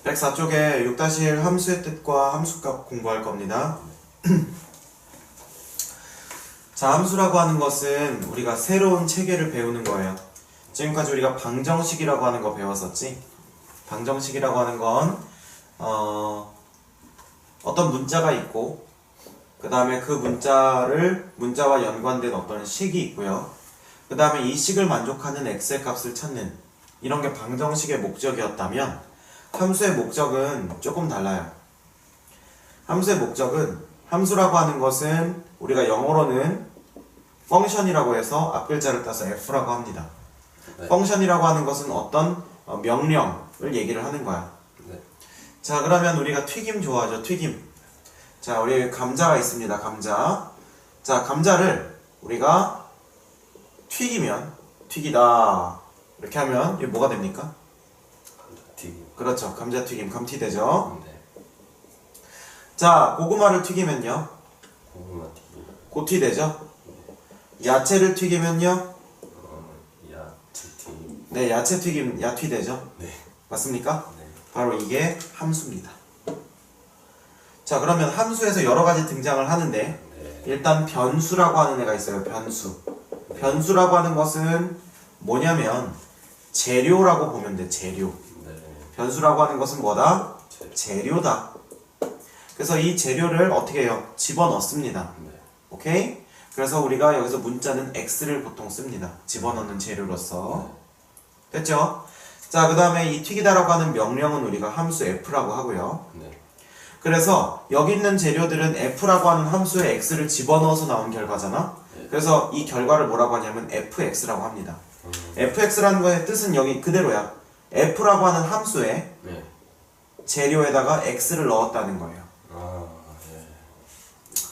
104쪽에 6-1 함수의 뜻과 함수값 공부할 겁니다. 자, 함수라고 하는 것은 우리가 새로운 체계를 배우는 거예요. 지금까지 우리가 방정식이라고 하는 거 배웠었지? 방정식이라고 하는 건 어떤 문자가 있고 그 다음에 그 문자와 연관된 어떤 식이 있고요. 그 다음에 이 식을 만족하는 x의 값을 찾는 이런 게 방정식의 목적이었다면 함수의 목적은 조금 달라요. 함수의 목적은 함수라고 하는 것은 우리가 영어로는 펑션이라고 해서 앞글자를 따서 f라고 합니다. 네. 펑션이라고 하는 것은 어떤 명령을 얘기를 하는 거야. 네. 자, 그러면 우리가 튀김 좋아하죠. 튀김. 자, 우리 감자가 있습니다. 감자. 자, 감자를 우리가 튀기다 이렇게 하면 이게 뭐가 됩니까? 감자튀김. 그렇죠. 감자튀김, 감튀되죠. 네. 자, 고구마를 튀기면요 고구마튀김. 고튀되죠. 야채를 튀기면요 야채튀김. 네, 야채튀김, 야튀되죠. 네. 맞습니까? 네. 바로 이게 함수입니다. 자, 그러면 함수에서 여러 가지 등장을 하는데 네. 일단 변수라고 하는 애가 있어요. 변수. 변수라고 하는 것은 뭐냐면 재료라고 보면 돼. 재료. 네. 변수라고 하는 것은 뭐다? 재료다. 그래서 이 재료를 어떻게 해요? 집어넣습니다. 네. 오케이? 그래서 우리가 여기서 문자는 x를 보통 씁니다. 집어넣는 재료로서. 됐죠? 자, 그 다음에 이 튀기다라고 하는 명령은 우리가 함수 f라고 하고요. 네. 그래서 여기 있는 재료들은 f라고 하는 함수에 x를 집어넣어서 나온 결과잖아. 네. 그래서 이 결과를 뭐라고 하냐면 fx라고 합니다. fx라는 거의 뜻은 여기 그대로야. f라고 하는 함수에 네. 재료에다가 x를 넣었다는 거예요. 아, 네.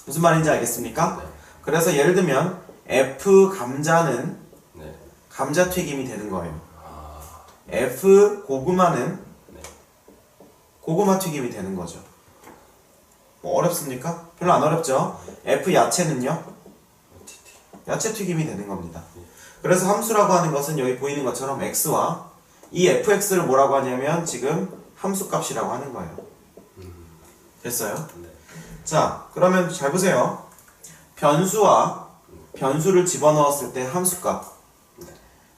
무슨 말인지 알겠습니까? 네. 그래서 예를 들면 f 감자는 네. 감자튀김이 되는 거예요. 아, f 고구마는 네. 고구마 튀김이 되는 거죠. 뭐 어렵습니까? 별로 안 어렵죠? f 야채는요? 야채 튀김이 되는 겁니다. 그래서 함수라고 하는 것은 여기 보이는 것처럼 x와 이 fx를 뭐라고 하냐면 지금 함수값이라고 하는 거예요. 됐어요? 네. 자, 그러면 잘 보세요. 변수와 변수를 집어넣었을 때 함수값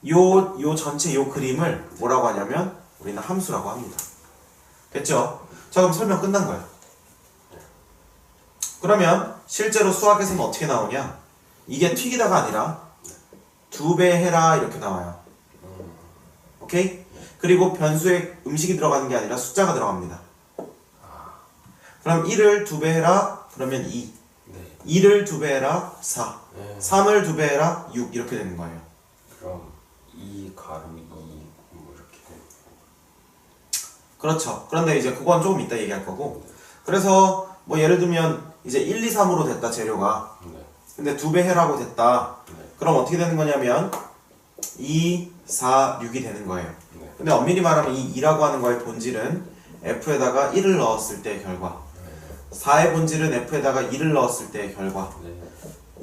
요 전체 요 그림을 뭐라고 하냐면 우리는 함수라고 합니다. 됐죠? 자, 그럼 설명 끝난 거야. 그러면 실제로 수학에서는 어떻게 나오냐? 이게 튀기다가 아니라 2배 해라 이렇게 나와요. 오케이? 그리고 변수에 음식이 들어가는 게 아니라 숫자가 들어갑니다. 그럼 1을 2배 해라 그러면 2, 네. 2를 2배 해라 4, 네. 3을 2배 해라 6 이렇게 되는 거예요. 그럼 2 가로 2 뭐 이렇게. 그렇죠. 그런데 이제 그건 조금 이따 얘기할 거고. 그래서 뭐 예를 들면 이제 1, 2, 3으로 됐다 재료가. 네. 근데 2배 해라고 됐다. 네. 그럼 어떻게 되는 거냐면 2, 4, 6이 되는 거예요. 네. 근데 엄밀히 말하면 이 2라고 하는 거의 본질은 f에다가 1을 넣었을 때의 결과, 4의 본질은 f에다가 2를 넣었을 때의 결과, 네.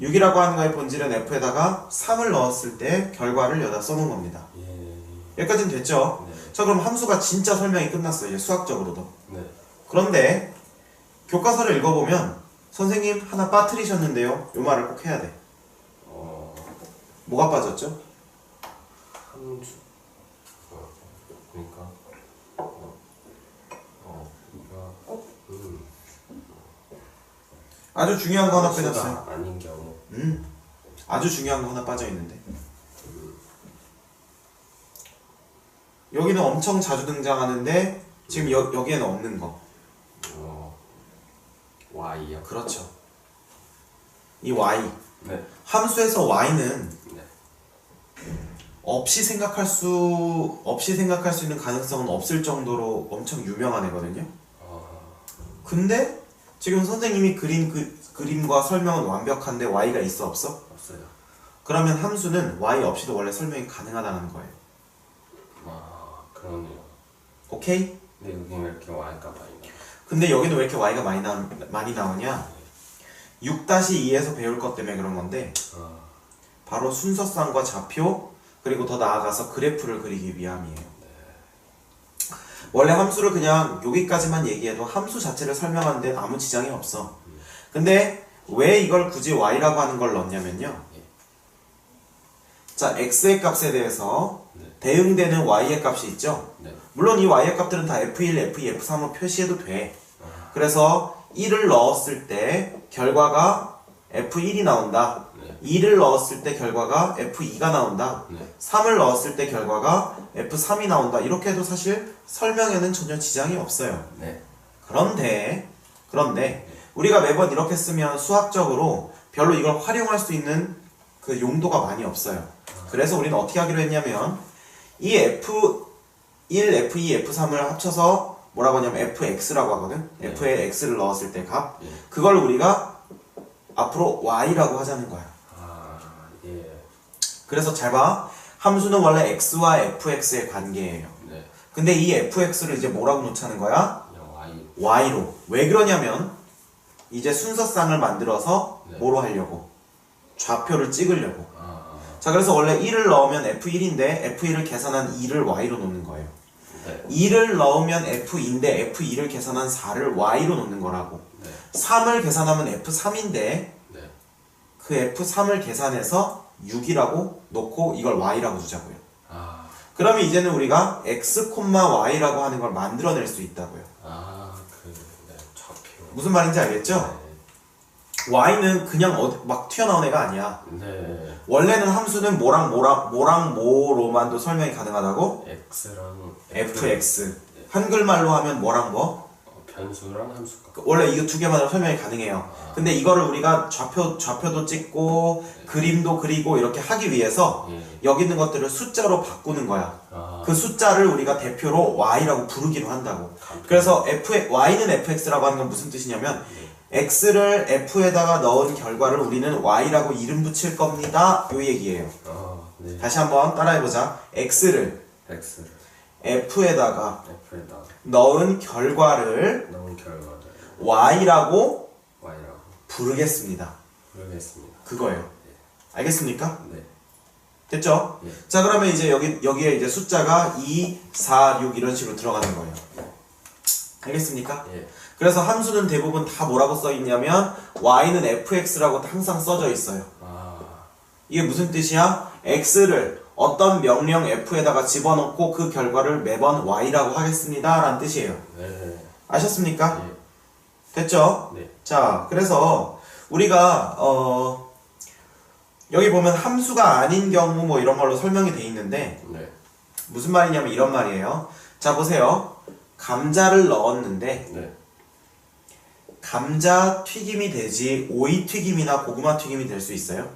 6이라고 하는 거의 본질은 f에다가 3을 넣었을 때의 결과를 여기다 써놓은 겁니다. 예. 여기까지는 됐죠? 네. 자, 그럼 함수가 진짜 설명이 끝났어요. 이제 수학적으로도. 네. 그런데 교과서를 읽어보면 선생님 하나 빠뜨리셨는데요. 요 말을 꼭 해야 돼. 뭐가 빠졌죠? 함수. 그러니까 이거 아주 중요한 거 하나 함수가 빼졌어요. 아닌 경우. 아주 중요한 거 하나 빠져있는데 여기는 엄청 자주 등장하는데 지금 여기에는 없는 거. y요. 그렇죠. 이 y. 네. 함수에서 y는 네. 없이 생각할 수 있는 가능성은 없을 정도로 엄청 유명한 애거든요. 근데 지금 선생님이 그린 그 그림과 설명은 완벽한데 y가 있어 없어? 없어요. 그러면 함수는 y 없이도 원래 설명이 가능하다는 거예요. 아, 그러네요. 오케이? 근데 여기 왜 이렇게 y가 많이 나와? 근데 여기는 왜 이렇게 y가 많이 나오냐? 6-2에서 배울 것 때문에 그런 건데 바로 순서쌍과 좌표 그리고 더 나아가서 그래프를 그리기 위함이에요. 원래 함수를 그냥 여기까지만 얘기해도 함수 자체를 설명하는 데 아무 지장이 없어. 근데 왜 이걸 굳이 y라고 하는 걸 넣냐면요. 자, x의 값에 대해서 네. 대응되는 y의 값이 있죠. 네. 물론 이 y의 값들은 다 f1, f2, f3으로 표시해도 돼. 그래서 1을 넣었을 때 결과가 f1이 나온다. 네. 2를 넣었을 때 결과가 f2가 나온다. 네. 3을 넣었을 때 결과가 f3이 나온다. 이렇게 해도 사실 설명에는 전혀 지장이 없어요. 네. 그런데 우리가 매번 이렇게 쓰면 수학적으로 별로 이걸 활용할 수 있는 그 용도가 많이 없어요. 그래서 우리는 어떻게 하기로 했냐면 이 f1, f2, f3을 합쳐서 뭐라고 하냐면 fx라고 하거든. 네. f에 x를 넣었을 때 값. 예. 그걸 우리가 앞으로 y라고 하자는 거야. 아, 예. 그래서 잘 봐. 함수는 원래 x와 fx의 관계예요. 네. 근데 이 fx를 이제 뭐라고 놓자는 거야? 그냥 Y. y로. 왜 그러냐면 이제 순서쌍을 만들어서 네. 뭐로 하려고? 좌표를 찍으려고. 아, 자, 그래서 원래 1을 넣으면 f1인데 f1을 계산한 2를 y로 놓는 거예요. 네. 2를 넣으면 f2인데 f2를 계산한 4를 y로 놓는 거라고. 네. 3을 계산하면 f3인데 네. 그 f3을 계산해서 6이라고 놓고 이걸 y라고 주자고요. 아, 그러면 이제는 우리가 x, y라고 하는 걸 만들어낼 수 있다고요. 네, 좌표. 무슨 말인지 알겠죠? y는 그냥 막 튀어나온 애가 아니야. 네. 원래는 함수는 뭐랑 뭐로만도 설명이 가능하다고? X랑 fx. 한글말로 하면 뭐랑 뭐? 변수랑 함수가. 원래 이거 두 개만으로 설명이 가능해요. 근데 이거를 우리가 좌표도 찍고 그림도 그리고 이렇게 하기 위해서 예. 여기 있는 것들을 숫자로 바꾸는 거야. 아, 그 숫자를 우리가 대표로 y라고 부르기로 한다고. 감사합니다. 그래서 y는 fx라고 하는 건 무슨 뜻이냐면 x를 f에다가 넣은 결과를 우리는 y라고 이름 붙일 겁니다. 요 얘기예요. 네. 다시 한번 따라해보자. x를 X를 f에다가 F에다 넣은 결과를 넣은 결과를 y라고 Y라고 부르겠습니다. 부르겠습니다. 그거예요. 알겠습니까? 네. 됐죠? 예. 자, 그러면 이제 여기에 이제 숫자가 2, 4, 6 이런 식으로 들어가는 거예요. 알겠습니까? 예. 그래서 함수는 대부분 다 뭐라고 써 있냐면 y는 fx라고 항상 써져 있어요. 아, 이게 무슨 뜻이야? x를 어떤 명령 f에다가 집어넣고 그 결과를 매번 y라고 하겠습니다 라는 뜻이에요. 네. 아셨습니까? 예. 됐죠? 네. 자, 그래서 우리가 여기 보면 함수가 아닌 경우 뭐 이런 걸로 설명이 돼 있는데 네. 무슨 말이냐면 이런 말이에요. 자, 보세요. 감자를 넣었는데 네. 감자 튀김이 되지 오이 튀김이나 고구마 튀김이 될 수 있어요?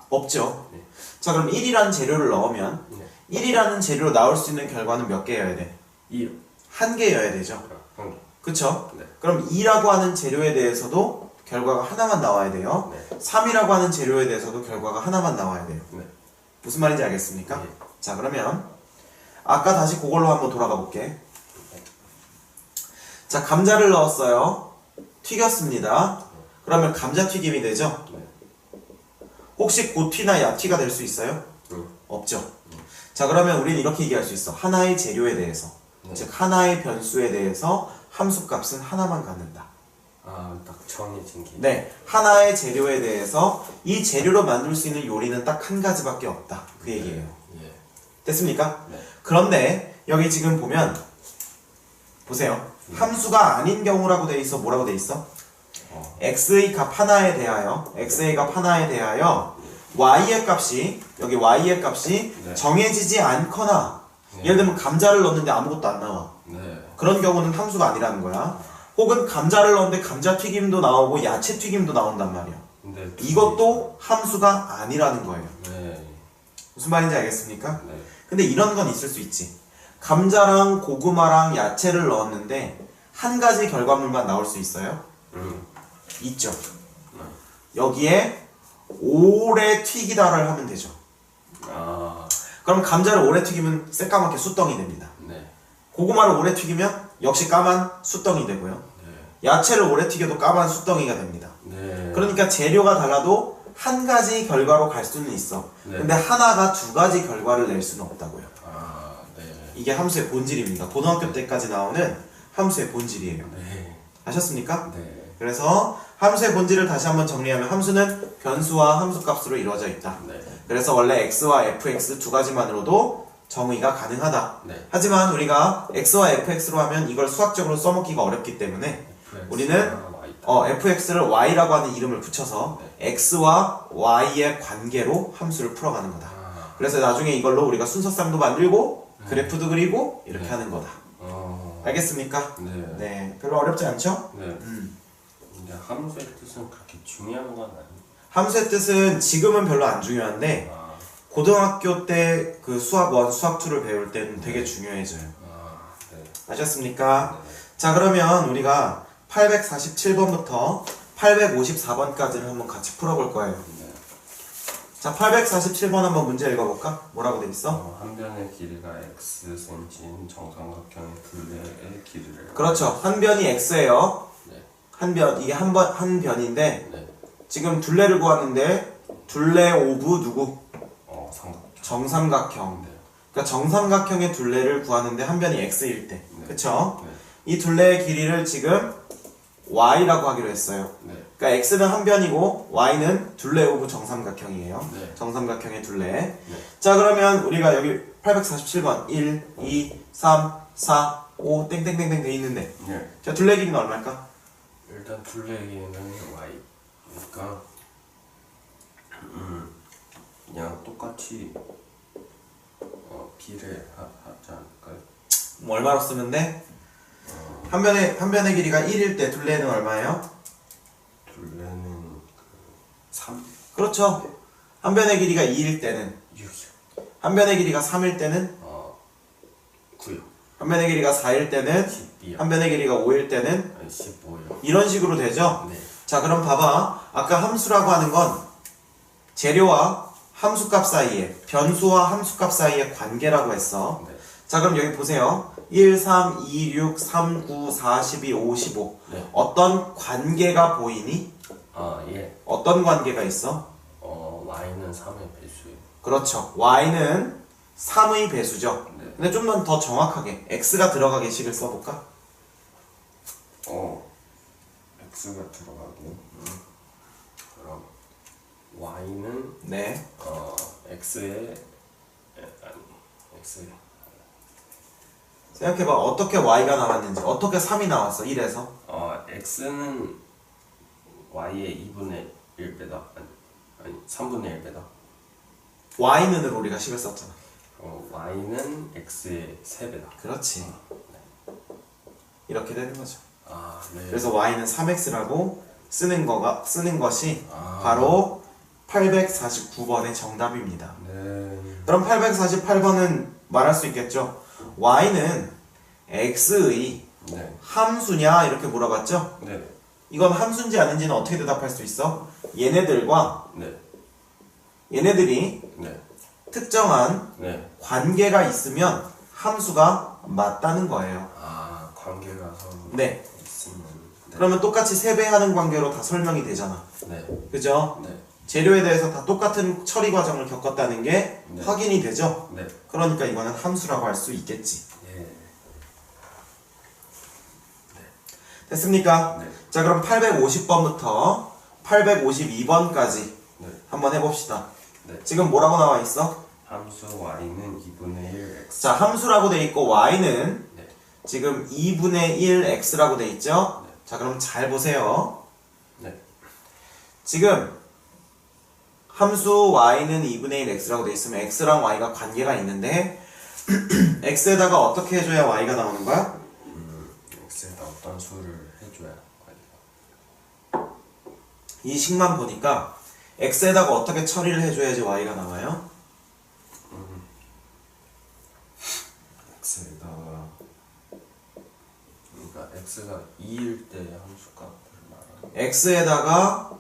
없죠. 네. 자, 그럼 1이라는 재료를 넣으면 네. 1이라는 재료로 나올 수 있는 결과는 몇 개여야 돼? 2. 한 개여야 되죠. 한 개. 그쵸? 네. 그럼 2라고 하는 재료에 대해서도 결과가 하나만 나와야 돼요. 네. 3이라고 하는 재료에 대해서도 결과가 하나만 나와야 돼요. 네. 무슨 말인지 알겠습니까? 네. 자, 그러면 아까 다시 그걸로 한번 돌아가 볼게. 자, 감자를 넣었어요. 튀겼습니다. 그러면 감자튀김이 되죠? 네. 혹시 고튀나 야튀가 될 수 있어요? 응. 없죠. 자, 그러면 우리는 이렇게 얘기할 수 있어. 하나의 재료에 대해서, 네. 즉 하나의 변수에 대해서 함수값은 하나만 갖는다. 아, 딱 정해진 게. 네, 하나의 재료에 대해서 이 재료로 만들 수 있는 요리는 딱 한 가지밖에 없다. 그 얘기예요. 예. 됐습니까? 네. 그런데 여기 지금 보면 보세요. 함수가 아닌 경우라고 돼 있어. 뭐라고 돼 있어? x의 값 하나에 대하여 y의 값이 여기 y의 값이 네. 정해지지 않거나 네. 예를 들면 감자를 넣었는데 아무것도 안 나와. 네. 그런 경우는 함수가 아니라는 거야. 혹은 감자를 넣었는데 감자튀김도 나오고 야채튀김도 나온단 말이야. 근데 이것도 함수가 아니라는 거예요. 네. 무슨 말인지 알겠습니까? 네. 근데 이런 건 있을 수 있지. 감자랑 고구마랑 야채를 넣었는데 한 가지 결과물만 나올 수 있어요? 있죠. 여기에 오래 튀기다를 하면 되죠. 아, 그럼 감자를 오래 튀기면 새까맣게 숯덩이 됩니다. 네. 고구마를 오래 튀기면 역시 까만 숯덩이 되고요. 네. 야채를 오래 튀겨도 까만 숯덩이가 됩니다. 네. 그러니까 재료가 달라도 한 가지 결과로 갈 수는 있어. 네. 근데 하나가 두 가지 결과를 낼 수는 없다고요. 아, 네. 이게 함수의 본질입니다. 고등학교 때까지 나오는 함수의 본질이에요. 네. 아셨습니까? 네. 그래서 함수의 본질을 다시 한번 정리하면 함수는 변수와 함수값으로 이루어져 있다. 네. 그래서 원래 x와 fx 두 가지만으로도 정의가 가능하다. 네. 하지만 우리가 x와 fx로 하면 이걸 수학적으로 써먹기가 어렵기 때문에 우리는 fx를 y라고 하는 이름을 붙여서 x와 y의 관계로 함수를 풀어가는 거다. 그래서 나중에 이걸로 우리가 순서쌍도 만들고 그래프도 그리고 이렇게 하는 거다. 알겠습니까? 네. 네, 별로 어렵지 않죠? 네. 근데 함수의 뜻은 그렇게 중요한 건 아니에요. 함수의 뜻은 지금은 별로 안 중요한데 고등학교 때 그 수학 1, 수학 2를 배울 때는 되게 중요해져요. 네. 아셨습니까? 네. 자, 그러면 우리가 847번부터 854번까지를 한번 같이 풀어볼 거예요. 네. 자, 847번 한번 문제 읽어볼까? 뭐라고 돼 있어? 한 변의 길이가 xcm인 정삼각형의 둘레의 길이를. 그렇죠. 한 변이 x예요. 네. 한 변, 이게 한 변인데 네. 지금 둘레를 구하는데 둘레 오브 누구? 삼각형. 정삼각형. 네. 그러니까 정삼각형의 둘레를 구하는데 한 변이 x일 때. 네. 그쵸? 네. 이 둘레의 길이를 지금 y라고 하기로 했어요. 네. 그러니까 x는 한 변이고 y는 둘레 오브 정삼각형이에요. 네. 정삼각형의 둘레. 네. 자, 그러면 우리가 여기 847번 1, 2, 3, 4, 5 땡땡땡땡 돼 있는데 네. 자, 둘레 길이는 얼마일까? 일단 둘레기는 y. 그러니까 그냥 똑같이 b를 하지 않을까요? 뭐 얼마로 쓰면 돼? 한 변의 길이가 1일 때 둘레는 얼마예요? 둘레는 3. 그렇죠. 한 변의 길이가 2일 때는 6이요. 한 변의 길이가 3일 때는 9요. 한 변의 길이가 4일 때는 12요. 한 변의 길이가 5일 때는 15요. 이런 식으로 되죠? 네. 자, 그럼 봐봐. 아까 함수라고 하는 건 재료와 함수값 사이에, 변수와 함수값 사이의 관계라고 했어. 네. 자, 그럼 여기 보세요. 1, 3, 2, 6, 3, 9, 4, 12, 5, 15. 네. 어떤 관계가 보이니? 예. 어떤 관계가 있어? y는 3의 배수예요. 그렇죠. y는 3의 배수죠. 네. 근데 좀 더 정확하게 x가 들어가게 식을 써볼까? x가 들어가고 그럼 y는 네. x의 x의 생각해봐. 어떻게 y가 나왔는지. 어떻게 3이 나왔어? 1에서. x는 y의 2분의 1배다. 아니 3분의 1배다. y는으로 우리가 식을 썼잖아. y는 x의 3배다. 그렇지. 이렇게 되는 거죠. 네. 그래서 y는 3x라고 쓰는 것이 아. 바로 849번의 정답입니다. 네. 그럼 848번은 말할 수 있겠죠. y는 x의 네. 함수냐 이렇게 물어봤죠. 네. 이건 함수인지 아닌지는 어떻게 대답할 수 있어? 네. 얘네들이 네. 특정한 네. 관계가 있으면 함수가 맞다는 거예요. 관계가 서로 네. 있으면. 네. 그러면 똑같이 세배하는 관계로 다 설명이 되잖아. 네. 그죠? 네. 재료에 대해서 다 똑같은 처리 과정을 겪었다는 게 네. 확인이 되죠? 네. 그러니까 이거는 함수라고 할 수 있겠지. 예. 됐습니까? 네. 자, 그럼 850번부터 852번까지 네. 한번 해봅시다. 네. 지금 뭐라고 나와 있어? 함수 y는 2분의 1 x. 자, 함수라고 돼 있고 y는 네. 지금 2분의 1 x라고 돼 있죠? 네. 자, 그럼 잘 보세요. 네. 지금 함수 y는 2분의 1 x라고 돼 있으면 x랑 y가 관계가 있는데 x에다가 어떻게 해줘야 y가 나오는 거야? x에다 어떤 수를 해줘야 y가. 이 식만 보니까 x에다가 어떻게 처리를 해줘야지 y가 나와요? x에다가 그러니까 x가 2일 때 함수값을 말하는. x에다가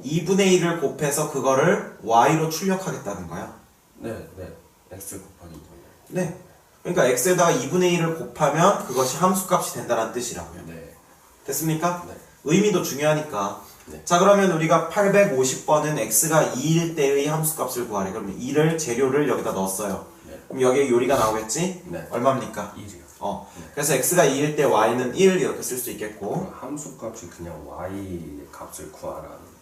2분의 1을 곱해서 그거를 y로 출력하겠다는 거야. 네. 네. x 곱하기 2분의 1. 네. 그러니까 x에다가 2분의 1을 곱하면 그것이 함수값이 된다는 뜻이라고요. 네. 됐습니까? 네. 의미도 중요하니까. 네. 자, 그러면 우리가 850번은 x가 2일 때의 함수값을 구하래. 그러면 2를 재료를 여기다 넣었어요. 네. 그럼 여기에 요리가 나오겠지? 네. 얼마입니까? 1이요. 그래서 x가 2일 때 y는 1 이렇게 쓸 수 있겠고. 함수값이 그냥 y 값을 구하라는.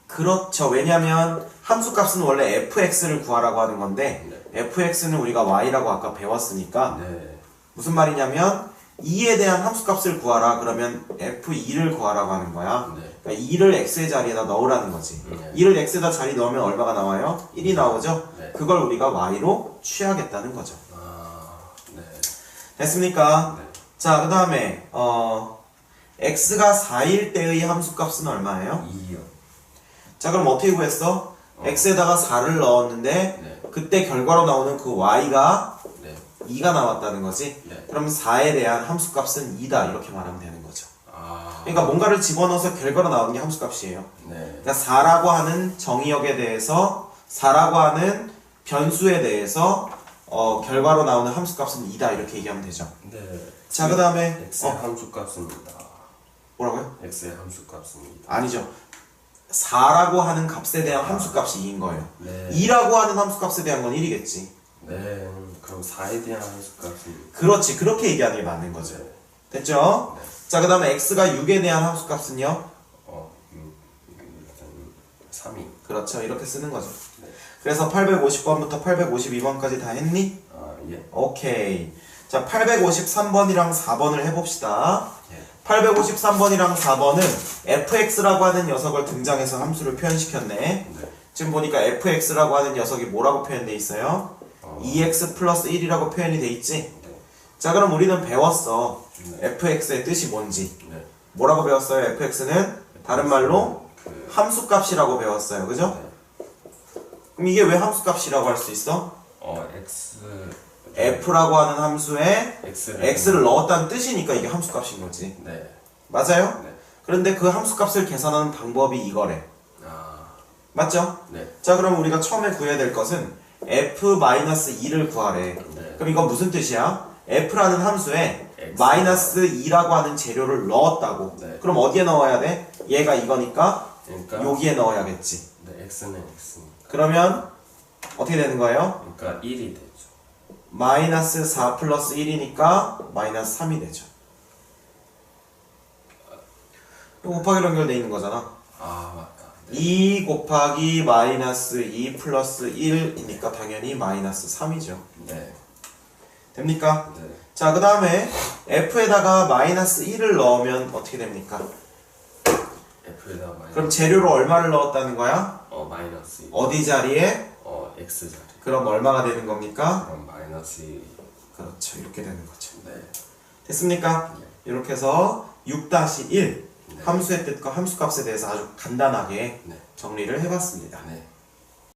그렇죠. 왜냐면 함수값은 원래 fx를 구하라고 하는 건데 네. fx는 우리가 y라고 아까 배웠으니까 네. 무슨 말이냐면 2에 대한 함수값을 구하라 그러면 f2를 구하라고 하는 거야. 네. 그러니까 2를 x의 자리에다 넣으라는 거지. 네. 2를 x에다 자리 넣으면 얼마가 나와요? 1이 나오죠? 네. 그걸 우리가 y로 취하겠다는 거죠. 네. 됐습니까? 네. 자, 그 다음에 x가 4일 때의 함수값은 얼마예요? 2요. 자, 그럼 어떻게 구했어? x에다가 4를 넣었는데 네. 그때 결과로 나오는 그 y가 네. 2가 나왔다는 거지. 네. 그럼 4에 대한 함수값은 2다 이렇게 말하면 되는 거죠. 아. 그러니까 뭔가를 집어넣어서 결과로 나오는 게 함수값이에요. 네. 그러니까 4라고 하는 정의역에 대해서 4라고 하는 변수에 대해서 결과로 나오는 함수값은 2다 이렇게 얘기하면 되죠. 네. 자, 그 다음에 x의 함수값입니다. 뭐라고요? x의 함수값입니다. 아니죠. 4라고 하는 값에 대한 함수값이 2인 거예요. 네. 2라고 하는 함수값에 대한 건 1이겠지. 네. 그럼 4에 대한 함수값은 그렇지. 그렇게 얘기하는 게 맞는 거죠. 네. 됐죠? 네. 자, 그 다음에 x가 6에 대한 함수값은요? 3이. 그렇죠. 이렇게 쓰는 거죠. 네. 그래서 850번부터 852번까지 다 했니? 아, 예. 오케이. 자, 853번이랑 4번을 해봅시다. 예. 853번이랑 4번은 fx라고 하는 녀석을 등장해서 함수를 표현시켰네. 네. 지금 보니까 fx라고 하는 녀석이 뭐라고 표현돼 있어요? 2x 플러스 1이라고 표현이 돼 있지? 네. 자, 그럼 우리는 배웠어. 네. fx의 뜻이 뭔지. 네. 뭐라고 배웠어요? fx는 다른 말로 함수값이라고 배웠어요. 그죠? 네. 그럼 이게 왜 함수값이라고 할 수 있어? x f라고 하는 함수에 x를 x를 넣었다는 뜻이니까 이게 함수값인 거지. 네. 맞아요? 네. 그런데 그 함수값을 계산하는 방법이 이거래. 아. 맞죠? 네. 자, 그럼 우리가 처음에 구해야 될 것은 f-2를 구하래. 네. 그럼 이건 무슨 뜻이야? f라는 함수에 X. 마이너스 2라고 하는 재료를 넣었다고. 네. 그럼 어디에 넣어야 돼? 얘가 이거니까 그러니까 여기에 넣어야겠지. 네, x는 x니까. 그러면 어떻게 되는 거예요? 그러니까 1이 되죠. 마이너스 4 플러스 1이니까 마이너스 3이 되죠. 이거 곱하기로 연결되어 있는 거잖아. 아, 맞다. 네. 2 곱하기 마이너스 2 플러스 1이니까 당연히 마이너스 3이죠. 네. 됩니까? 네. 자, 그 다음에 f에다가 마이너스 1을 넣으면 어떻게 됩니까? f에다 마이너스. 그럼 재료로 얼마를 넣었다는 거야? 마이너스 2. 어디 자리에? x 자리. 그럼 얼마가 되는 겁니까? 그럼 마이너스 2. 그렇죠. 이렇게 되는 거죠. 네. 됐습니까? 네. 이렇게 해서 6-1 네. 함수의 뜻과 함수값에 대해서 아주 간단하게 네. 정리를 해봤습니다. 네.